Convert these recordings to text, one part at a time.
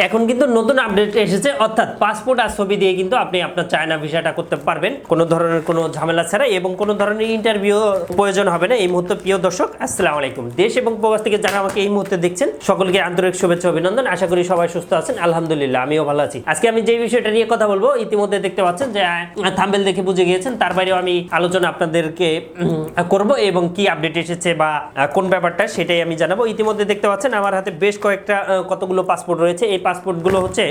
এখন কিন্তু নতুন আপডেট এসেছে, অর্থাৎ পাসপোর্ট আর ছবি দিয়ে কিন্তু আপনি আপনার চায়না ভিসাটা করতে পারবেন কোনো ধরনের কোনো ঝামেলা ছাড়া, এবং কোনো ধরনের ইন্টারভিউ প্রয়োজন হবে না। এই মুহূর্তে প্রিয় দর্শক, আসসালামু আলাইকুম। দেশ এবং প্রবাস থেকে যারা আমাকে এই মুহূর্তে দেখছেন সকলকে আন্তরিক শুভেচ্ছা অভিনন্দন। আশা করি সবাই সুস্থ আছেন, আলহামদুলিল্লাহ আমিও ভালো আছি। আজকে আমি যে বিষয়টা নিয়ে কথা বলবো, ইতিমধ্যে দেখতে পাচ্ছেন যে থাম্বনেল দেখে বুঝে গিয়েছেন, তার বাইরেও আমি আলোচনা আপনাদেরকে করব এবং কি আপডেট এসেছে বা কোন ব্যাপারটা সেটাই আমি জানাবো। ইতিমধ্যে দেখতে পাচ্ছেন আমার হাতে বেশ কয়েকটা কতগুলো পাসপোর্ট রয়েছে। এই পাসপোর্টগুলো হচ্ছে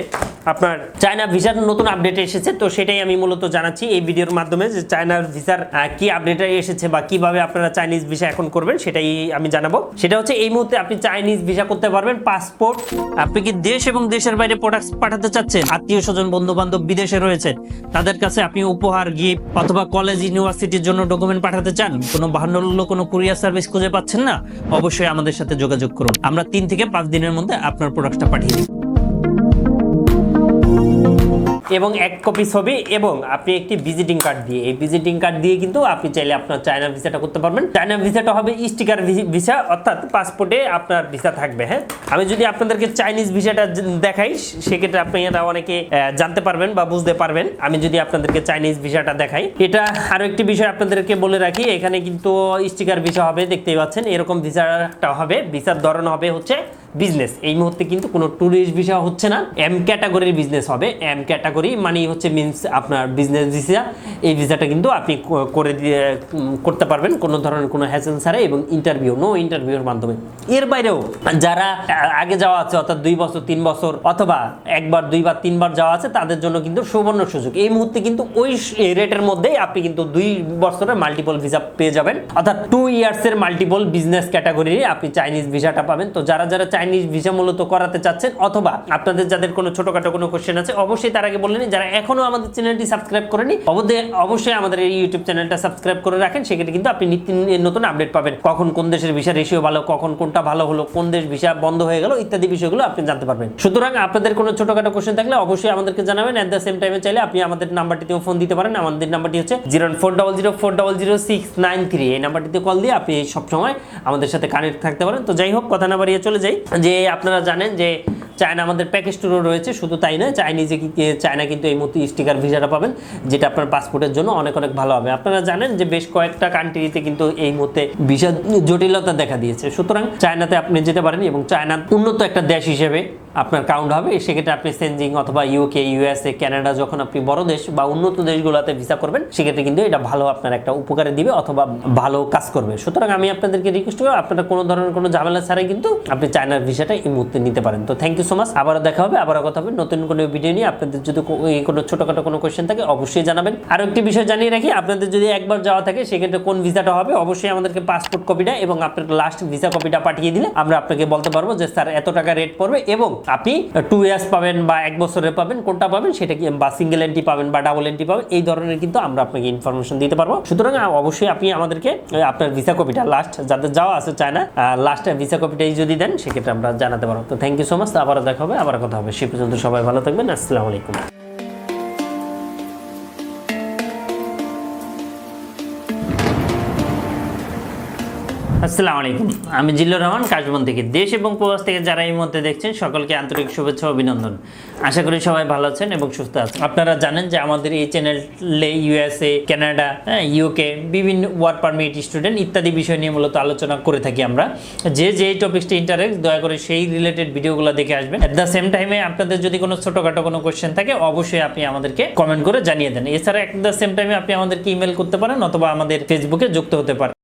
আপনার চায়না ভিসার নতুন আপডেট এসেছে, তো সেটাই আমি মূলত জানাচ্ছি এই ভিডিওর মাধ্যমে যে চায়নার ভিসার কি আপডেট এসেছে বা কিভাবে আপনারা চাইনিজ ভিসা এখন করবেন সেটাই আমি জানাবো। সেটা হচ্ছে এই মুহূর্তে আপনি চাইনিজ ভিসা করতে পারবেন। পাসপোর্ট, আপনি কি দেশ এবং দেশের বাইরে প্রোডাক্ট পাঠাতে চাচ্ছেন, আত্মীয় স্বজন বন্ধু বান্ধব বিদেশে রয়েছে, তাদের কাছে আপনি উপহার, গিফট অথবা কলেজ ইউনিভার্সিটির জন্য ডকুমেন্ট পাঠাতে চান, কোনো বাহান্ন কোনো কুরিয়ার সার্ভিস খুঁজে পাচ্ছেন না, অবশ্যই আমাদের সাথে যোগাযোগ করুন। আমরা 3 থেকে 5 দিনের মধ্যে আপনার প্রোডাক্টটা পাঠিয়ে দিই এবং 1 কপি ছবি এবং আপনি একটি ভিজিটিং কার্ড দিয়ে, এই ভিজিটিং কার্ড দিয়ে কিন্তু আপনি চাইলে আপনার চায়না ভিসাটা করতে পারবেন। চায়না ভিসাটা হবে স্টিকার ভিসা, অর্থাৎ পাসপোর্টে আপনার ভিসা থাকবে। হ্যাঁ, আমি যদি আপনাদেরকে চাইনিজ ভিসাটা দেখাই সেক্ষেত্রে আপনি এটা অনেকে জানতে পারবেন বা বুঝতে পারবেন। আমি যদি আপনাদেরকে চাইনিজ ভিসাটা দেখাই, এটা আরো একটি বিষয় আপনাদেরকে বলে রাখি, এখানে কিন্তু স্টিকার ভিসা হবে, দেখতেই পাচ্ছেন এরকম ভিসাটা হবে। ভিসার ধরন হবে হচ্ছে বিজনেস। এই মুহূর্তে কিন্তু কোনো ট্যুরিস্ট ভিসা হচ্ছে না, এম ক্যাটাগরির বিজনেস হবে। এম ক্যাটাগরি মানে হচ্ছে মিন্স আপনার বিজনেস ভিসা। এই ভিসাটা কিন্তু আপনি করতে পারবেন কোনো ধরনের কোনো হ্যাসেল ছাড়া এবং নো ইন্টারভিউর মাধ্যমে। এর বাইরেও যারা আগে যাওয়া আছে, অর্থাৎ 2 বছর 3 বছর অথবা 1 বার 2 বার 3 বার যাওয়া আছে, তাদের জন্য কিন্তু সুবর্ণ সুযোগ। এই মুহূর্তে কিন্তু ওই রেটের মধ্যেই আপনি কিন্তু 2 বছরের মাল্টিপল ভিসা পেয়ে যাবেন, অর্থাৎ 2 ইয়ার্সের মাল্টিপল বিজনেস ক্যাটাগরি আপনি চাইনিজ ভিসাটা পাবেন। তো যারা চাইনিজ ভিসা মূলত করাতে চাচ্ছেন অথবা আপনাদের যাদের কোনো ছোটখাটো কোনো কোশ্চেন আছে, অবশ্যই তার আগে বললেন যারা এখনো আমাদের চ্যানেলটি সাবস্ক্রাইব করেনি অবশ্যই আমাদের এই ইউটিউব চ্যানেলটা সাবস্ক্রাইব করে রাখেন। সেক্ষেত্রে কিন্তু আপনি নিত্য নতুন আপডেট পাবেন, কখন কোন দেশের ভিসা রেশিও ভালো, কখন কোনটা ভালো হলো, কোন দেশ ভিসা বন্ধ হয়ে গেল ইত্যাদি বিষয়গুলো আপনি জানতে পারবেন। সুতরাং আপনাদের কোনো ছোটখাটো কোশ্চেন থাকলে অবশ্যই আমাদেরকে জানাবেন। এট দ্য সেম টাইমে চাইলে আপনি আমাদের নাম্বারটিতেও ফোন দিতে পারেন। আমাদের নাম্বারটি হচ্ছে 01400400693। এই নাম্বারটিতে কল দিয়ে আপনি সবসময় আমাদের সাথে কানেক্ট থাকতে পারেন। তো যাই হোক, কথা না বাড়িয়ে চলে যাই যে আপনারা জানেন যে চায়না আমাদের প্যাকেজ ট্যুরও রয়েছে। শুধু তাই নয়, চায়না কিন্তু এই মুহূর্তে স্টিকার ভিসাটা পাবেন, যেটা আপনার পাসপোর্টের জন্য অনেক ভালো হবে। আপনারা জানেন যে বেশ কয়েকটা কান্ট্রিতে কিন্তু এই মুহূর্তে ভিসা জটিলতা দেখা দিয়েছে। সুতরাং চায়নাতে আপনি যেতে পারেন এবং চায়না উন্নত একটা দেশ হিসেবে আপনার কাউন্ট হবে। সেক্ষেত্রে আপনি সেনজিং অথবা ইউকে, ইউএসএ, কানাডা, যখন আপনি বড় দেশ বা উন্নত দেশগুলোতে ভিসা করবেন, সেক্ষেত্রে কিন্তু এটা ভালো আপনার একটা উপকারে দিবে অথবা ভালো কাজ করবে। সুতরাং আমি আপনাদেরকে রিকোয়েস্ট করব, আপনারা কোনো ধরনের কোনো ঝামেলা ছাড়াই কিন্তু আপনি চায়নার ভিসাটা এই মুহূর্তে নিতে পারেন। তো থ্যাংক ইউ সো মাচ। আবারও দেখা হবে, আবারও কথা হবে নতুন কোনো ভিডিও নিয়ে। আপনাদের যদি কোনো ছোটখাটো কোনো কোয়েশ্চেন থাকে অবশ্যই জানাবেন। আরও একটি বিষয় জানিয়ে রাখি, আপনাদের যদি একবার যাওয়া থাকে সেক্ষেত্রে কোন ভিসাটা হবে অবশ্যই আমাদেরকে পাসপোর্ট কপিটা এবং আপনার লাস্ট ভিসা কপিটা পাঠিয়ে দিলে আমরা আপনাকে বলতে পারবো যে স্যার এত টাকা রেট পড়বে এবং আপনি 2 ইয়ার্স পাবেন বা 1 বছরের পাবেন, কোনটা পাবেন সেটা কি, বা সিঙ্গেল এন্ট্রি পাবেন বা ডাবল এন্ট্রি পাবেন, এই ধরনের কিন্তু আমরা আপনাকে ইনফরমেশন দিতে পারবো। সুতরাং অবশ্যই আপনি আমাদেরকে আপনার ভিসা কপিটা লাস্ট যাদের যাওয়া আছে চায়না, লাস্ট ভিসা কপিটাই যদি দেন সেক্ষেত্রে আমরা জানাতে পারবো। তো থ্যাংক ইউ সো মাচ। আবারও দেখা হবে, আবার কথা হবে। সে পর্যন্ত সবাই ভালো থাকবেন। আসসালামু আলাইকুম। আসসালামু আলাইকুম, আমি জিল্লুর রহমান কাশবন থেকে। দেশ এবং প্রবাস থেকে যারা এই মুহূর্তে দেখছেন সকলকে আন্তরিক শুভেচ্ছা অভিনন্দন। আশা করি সবাই ভালো আছেন এবং সুস্থ আছেন। আপনারা জানেন যে আমাদের এই চ্যানেলে ইউএসএ, কানাডা, ইউকে, বিভিন্ন ওয়ার্ক পারমিট, স্টুডেন্ট ইত্যাদি বিষয় নিয়ে মূলত আলোচনা করে থাকি আমরা। যে টপিকসটি ইন্টারেস্ট, দয়া করে সেই রিলেটেড ভিডিওগুলো দেখে আসবেন। এট দ্য সেম টাইমে আপনাদের যদি কোনো ছোটখাটো কোনো কোয়েশ্চেন থাকে অবশ্যই আপনি আমাদেরকে কমেন্ট করে জানিয়ে দেন। এছাড়া এট দ্য সেম টাইমে আপনি আমাদেরকে ইমেল করতে পারেন অথবা আমাদের ফেসবুকে যুক্ত হতে পারেন।